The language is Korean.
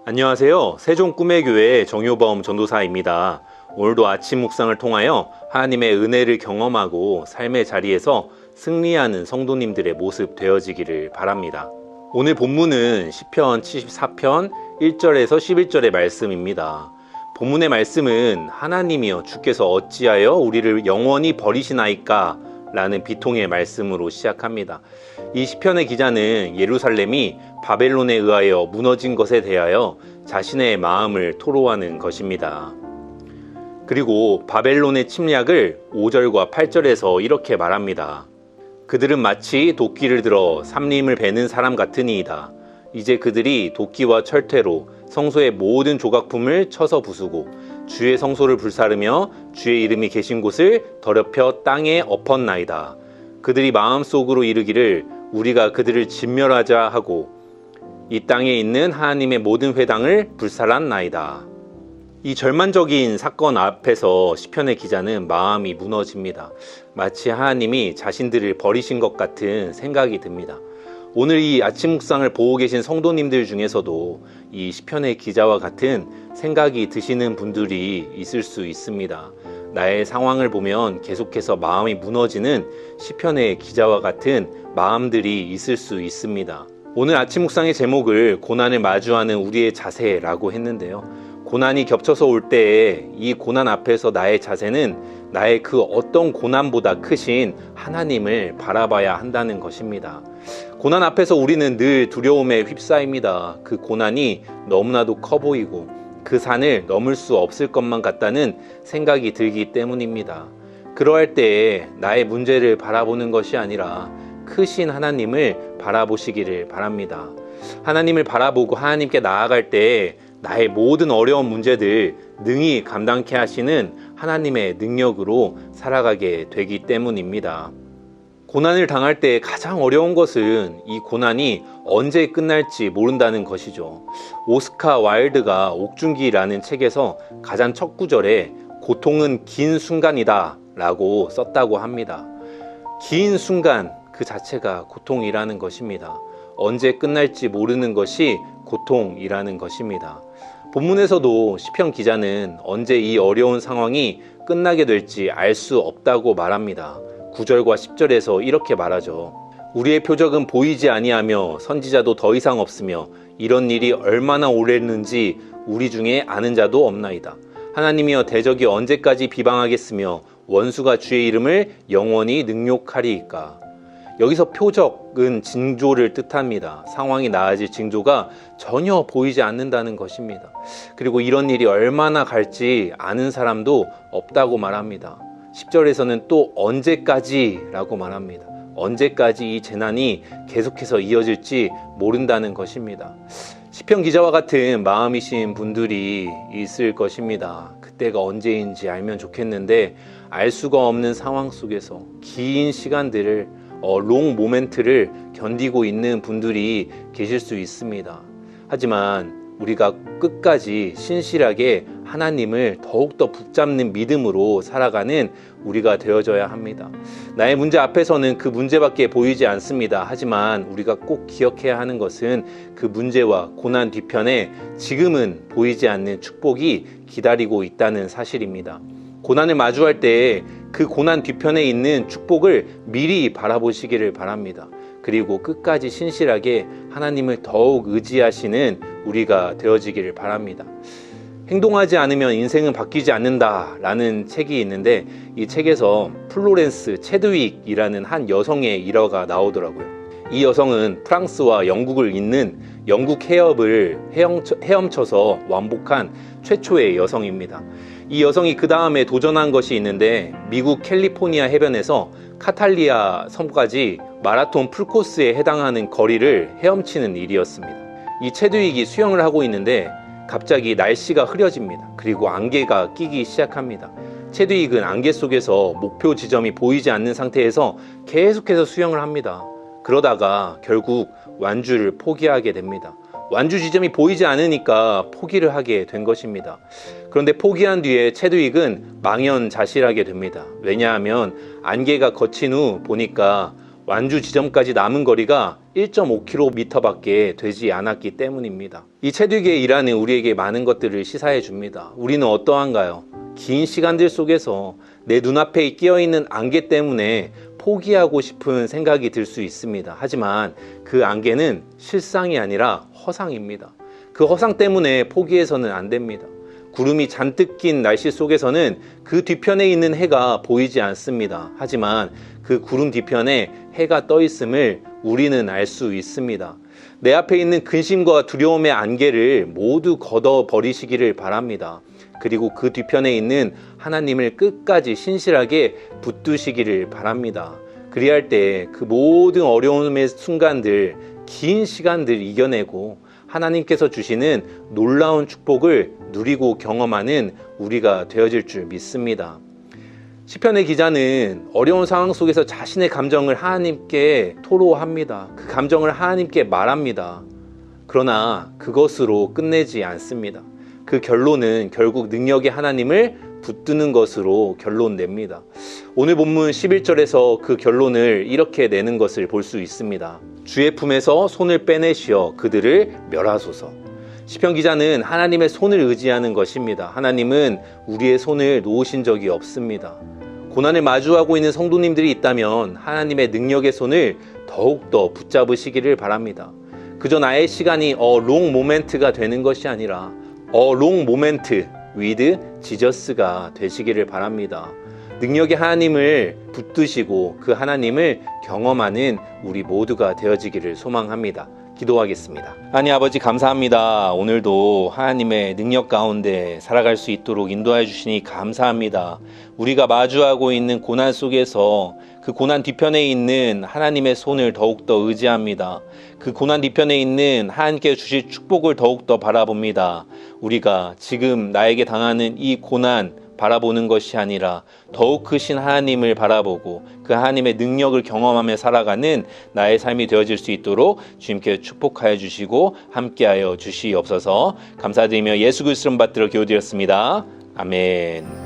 안녕하세요. 세종 꿈의교회 정효범 전도사입니다. 오늘도 아침 묵상을 통하여 하나님의 은혜를 경험하고 삶의 자리에서 승리하는 성도님들의 모습 되어지기를 바랍니다. 오늘 본문은 시편 74편 1절에서 11절의 말씀입니다. 본문의 말씀은 하나님이여 주께서 어찌하여 우리를 영원히 버리시나이까 라는 비통의 말씀으로 시작합니다. 이 시편의 기자는 예루살렘이 바벨론에 의하여 무너진 것에 대하여 자신의 마음을 토로하는 것입니다. 그리고 바벨론의 침략을 5절과 8절에서 이렇게 말합니다. 그들은 마치 도끼를 들어 삼림을 베는 사람 같으니이다. 이제 그들이 도끼와 철퇴로 성소의 모든 조각품을 쳐서 부수고 주의 성소를 불사르며 주의 이름이 계신 곳을 더럽혀 땅에 엎었나이다. 그들이 마음속으로 이르기를 우리가 그들을 진멸하자 하고 이 땅에 있는 하나님의 모든 회당을 불살랐나이다. 이 절망적인 사건 앞에서 시편의 기자는 마음이 무너집니다. 마치 하나님이 자신들을 버리신 것 같은 생각이 듭니다. 오늘 이 아침 묵상을 보고 계신 성도님들 중에서도 이 시편의 기자와 같은 생각이 드시는 분들이 있을 수 있습니다. 나의 상황을 보면 계속해서 마음이 무너지는 시편의 기자와 같은 마음들이 있을 수 있습니다. 오늘 아침 묵상의 제목을 고난을 마주하는 우리의 자세라고 했는데요. 고난이 겹쳐서 올 때에 이 고난 앞에서 나의 자세는 나의 그 어떤 고난보다 크신 하나님을 바라봐야 한다는 것입니다. 고난 앞에서 우리는 늘 두려움에 휩싸입니다. 그 고난이 너무나도 커 보이고 그 산을 넘을 수 없을 것만 같다는 생각이 들기 때문입니다. 그러할 때에 나의 문제를 바라보는 것이 아니라 크신 하나님을 바라보시기를 바랍니다. 하나님을 바라보고 하나님께 나아갈 때에 나의 모든 어려운 문제들 능히 감당케 하시는 하나님의 능력으로 살아가게 되기 때문입니다. 고난을 당할 때 가장 어려운 것은 이 고난이 언제 끝날지 모른다는 것이죠. 오스카 와일드가 옥중기라는 책에서 가장 첫 구절에 고통은 긴 순간이다 라고 썼다고 합니다. 긴 순간 그 자체가 고통이라는 것입니다. 언제 끝날지 모르는 것이 고통이라는 것입니다. 본문에서도 시편 기자는 언제 이 어려운 상황이 끝나게 될지 알 수 없다고 말합니다. 9절과 10절에서 이렇게 말하죠. 우리의 표적은 보이지 아니하며 선지자도 더 이상 없으며 이런 일이 얼마나 오래는지 우리 중에 아는 자도 없나이다. 하나님이여 대적이 언제까지 비방하겠으며 원수가 주의 이름을 영원히 능욕하리이까. 여기서 표적은 징조를 뜻합니다. 상황이 나아질 징조가 전혀 보이지 않는다는 것입니다. 그리고 이런 일이 얼마나 갈지 아는 사람도 없다고 말합니다. 10절에서는 또 언제까지라고 말합니다. 언제까지 이 재난이 계속해서 이어질지 모른다는 것입니다. 시편 기자와 같은 마음이신 분들이 있을 것입니다. 그때가 언제인지 알면 좋겠는데 알 수가 없는 상황 속에서 긴 시간들을 롱 모멘트를 견디고 있는 분들이 계실 수 있습니다. 하지만 우리가 끝까지 신실하게 하나님을 더욱더 붙잡는 믿음으로 살아가는 우리가 되어져야 합니다. 나의 문제 앞에서는 그 문제밖에 보이지 않습니다. 하지만 우리가 꼭 기억해야 하는 것은 그 문제와 고난 뒤편에 지금은 보이지 않는 축복이 기다리고 있다는 사실입니다. 고난을 마주할 때 그 고난 뒤편에 있는 축복을 미리 바라보시기를 바랍니다. 그리고 끝까지 신실하게 하나님을 더욱 의지하시는 우리가 되어지기를 바랍니다. 행동하지 않으면 인생은 바뀌지 않는다라는 책이 있는데 이 책에서 플로렌스 체드윅이라는 한 여성의 일화가 나오더라고요. 이 여성은 프랑스와 영국을 잇는 영국 해협을 헤엄쳐서 왕복한 최초의 여성입니다. 이 여성이 그 다음에 도전한 것이 있는데 미국 캘리포니아 해변에서 카탈리아 섬까지 마라톤 풀코스에 해당하는 거리를 헤엄치는 일이었습니다. 이 체드윅이 수영을 하고 있는데 갑자기 날씨가 흐려집니다. 그리고 안개가 끼기 시작합니다. 체드윅은 안개 속에서 목표 지점이 보이지 않는 상태에서 계속해서 수영을 합니다. 그러다가 결국 완주를 포기하게 됩니다. 완주 지점이 보이지 않으니까 포기를 하게 된 것입니다. 그런데 포기한 뒤에 체드윅은 망연자실하게 됩니다. 왜냐하면 안개가 걷힌 후 보니까 완주 지점까지 남은 거리가 1.5km밖에 되지 않았기 때문입니다. 이 채두기에 일하는 우리에게 많은 것들을 시사해 줍니다. 우리는 어떠한가요? 긴 시간들 속에서 내 눈앞에 끼어있는 안개 때문에 포기하고 싶은 생각이 들 수 있습니다. 하지만 그 안개는 실상이 아니라 허상입니다. 그 허상 때문에 포기해서는 안 됩니다. 구름이 잔뜩 낀 날씨 속에서는 그 뒤편에 있는 해가 보이지 않습니다. 하지만 그 구름 뒤편에 해가 떠 있음을 우리는 알 수 있습니다. 내 앞에 있는 근심과 두려움의 안개를 모두 걷어 버리시기를 바랍니다. 그리고 그 뒤편에 있는 하나님을 끝까지 신실하게 붙드시기를 바랍니다. 그리할 때 그 모든 어려움의 순간들, 긴 시간들 이겨내고 하나님께서 주시는 놀라운 축복을 누리고 경험하는 우리가 되어질 줄 믿습니다. 시편의 기자는 어려운 상황 속에서 자신의 감정을 하나님께 토로합니다. 그 감정을 하나님께 말합니다. 그러나 그것으로 끝내지 않습니다. 그 결론은 결국 능력의 하나님을 붙드는 것으로 결론 냅니다. 오늘 본문 11절에서 그 결론을 이렇게 내는 것을 볼 수 있습니다. 주의 품에서 손을 빼내시어 그들을 멸하소서. 시편 기자는 하나님의 손을 의지하는 것입니다. 하나님은 우리의 손을 놓으신 적이 없습니다. 고난을 마주하고 있는 성도님들이 있다면 하나님의 능력의 손을 더욱더 붙잡으시기를 바랍니다. 그저 나의 시간이 long moment가 되는 것이 아니라 long moment with 지저스가 되시기를 바랍니다. 능력의 하나님을 붙드시고 그 하나님을 경험하는 우리 모두가 되어지기를 소망합니다. 기도하겠습니다. 하나님 아버지 감사합니다. 오늘도 하나님의 능력 가운데 살아갈 수 있도록 인도해 주시니 감사합니다. 우리가 마주하고 있는 고난 속에서 그 고난 뒤편에 있는 하나님의 손을 더욱더 의지합니다. 그 고난 뒤편에 있는 하나님께 주실 축복을 더욱더 바라봅니다. 우리가 지금 나에게 당하는 이 고난 바라보는 것이 아니라 더욱 크신 하나님을 바라보고 그 하나님의 능력을 경험하며 살아가는 나의 삶이 되어질 수 있도록 주님께 축복하여 주시고 함께하여 주시옵소서. 감사드리며 예수 그리스도 이름 받들어 기도드렸습니다. 아멘.